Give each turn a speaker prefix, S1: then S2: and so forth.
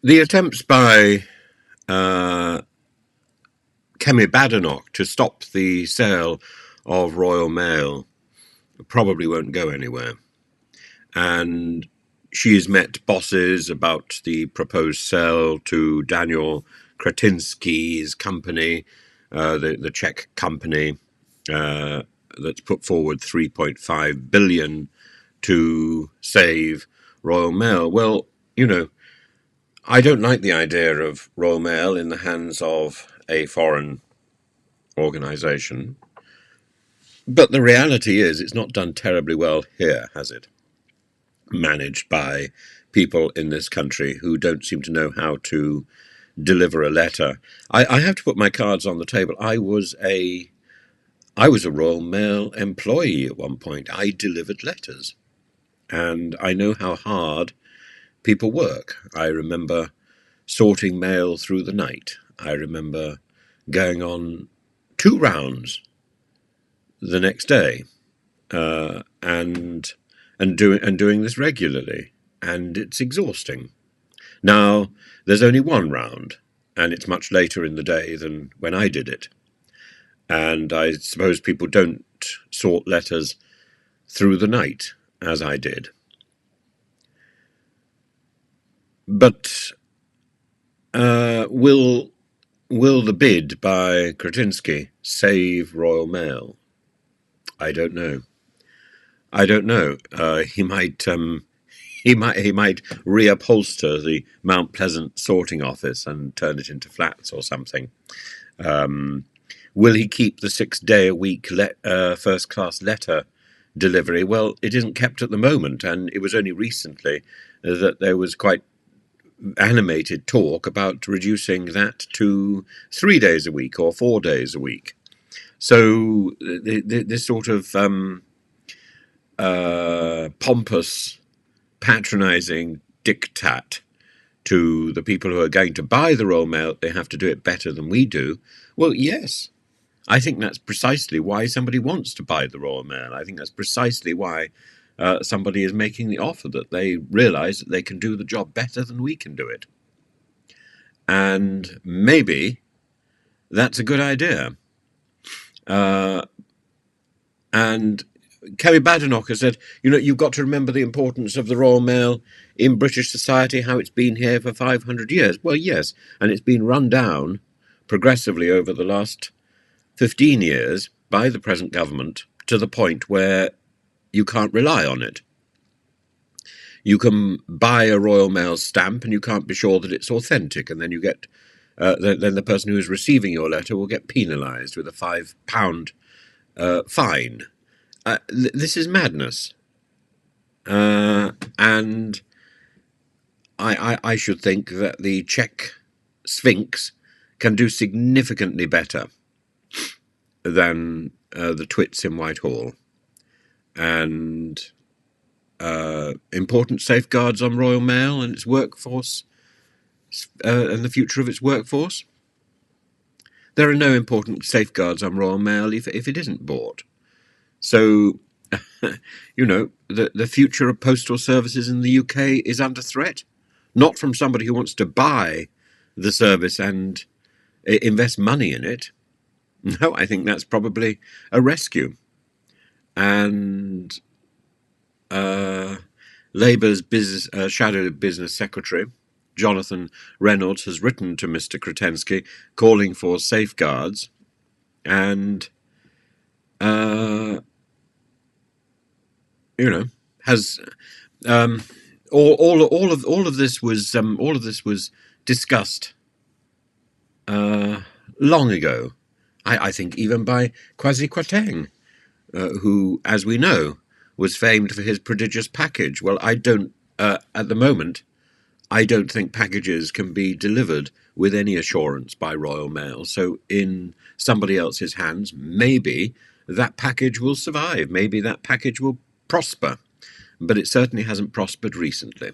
S1: The attempts by uh, Kemi Badenoch to stop the sale of Royal Mail probably won't go anywhere. And she's met bosses about the proposed sale to Daniel Kretinsky's company, the Czech company that's put forward 3.5 billion to save Royal Mail. Well, I don't like the idea of Royal Mail in the hands of a foreign organisation. But the reality is it's not done terribly well here, has it? Managed by people in this country who don't seem to know how to deliver a letter. I have to put my cards on the table. I was a Royal Mail employee at one point. I delivered letters, and I know how hard people work. I remember sorting mail through the night. I remember going on 2 rounds the next day, and doing this regularly, and it's exhausting. Now there's only 1 round, and it's much later in the day than when I did it. And I suppose people don't sort letters through the night as I did. But will the bid by Kretinsky save Royal Mail? I don't know. He might reupholster the Mount Pleasant sorting office and turn it into flats or something. Will he keep the 6-day-a-week first-class letter delivery? Well, it isn't kept at the moment, and it was only recently that there was quite animated talk about reducing that to 3 days a week or 4 days a week. So this sort of pompous, patronizing diktat to the people who are going to buy the Royal Mail, they have to do it better than we do. Well, yes, I think that's precisely why somebody wants to buy the Royal Mail. I think that's precisely why somebody is making the offer, that they realize that they can do the job better than we can do it. And maybe that's a good idea. And Kemi Badenoch has said, you've got to remember the importance of the Royal Mail in British society, how it's been here for 500 years. Well, yes, and it's been run down progressively over the last 15 years by the present government to the point where you can't rely on it. You can buy a Royal Mail stamp and you can't be sure that it's authentic, and then you get then the person who is receiving your letter will get penalised with a £5 fine. This is madness, and I should think that the Czech Sphinx can do significantly better than the twits in Whitehall. And important safeguards on Royal Mail and its workforce, and the future of its workforce. There are no important safeguards on Royal Mail if it isn't bought. So, the future of postal services in the UK is under threat, not from somebody who wants to buy the service and invest money in it. No, I think that's probably a rescue. And Labour's shadow business secretary, Jonathan Reynolds, has written to Mr. Kretinsky calling for safeguards, and has all of this was discussed long ago. I think even by Kwasi Kwateng, who, as we know, was famed for his prodigious package. Well, at the moment, I don't think packages can be delivered with any assurance by Royal Mail. So in somebody else's hands, maybe that package will survive. Maybe that package will prosper. But it certainly hasn't prospered recently.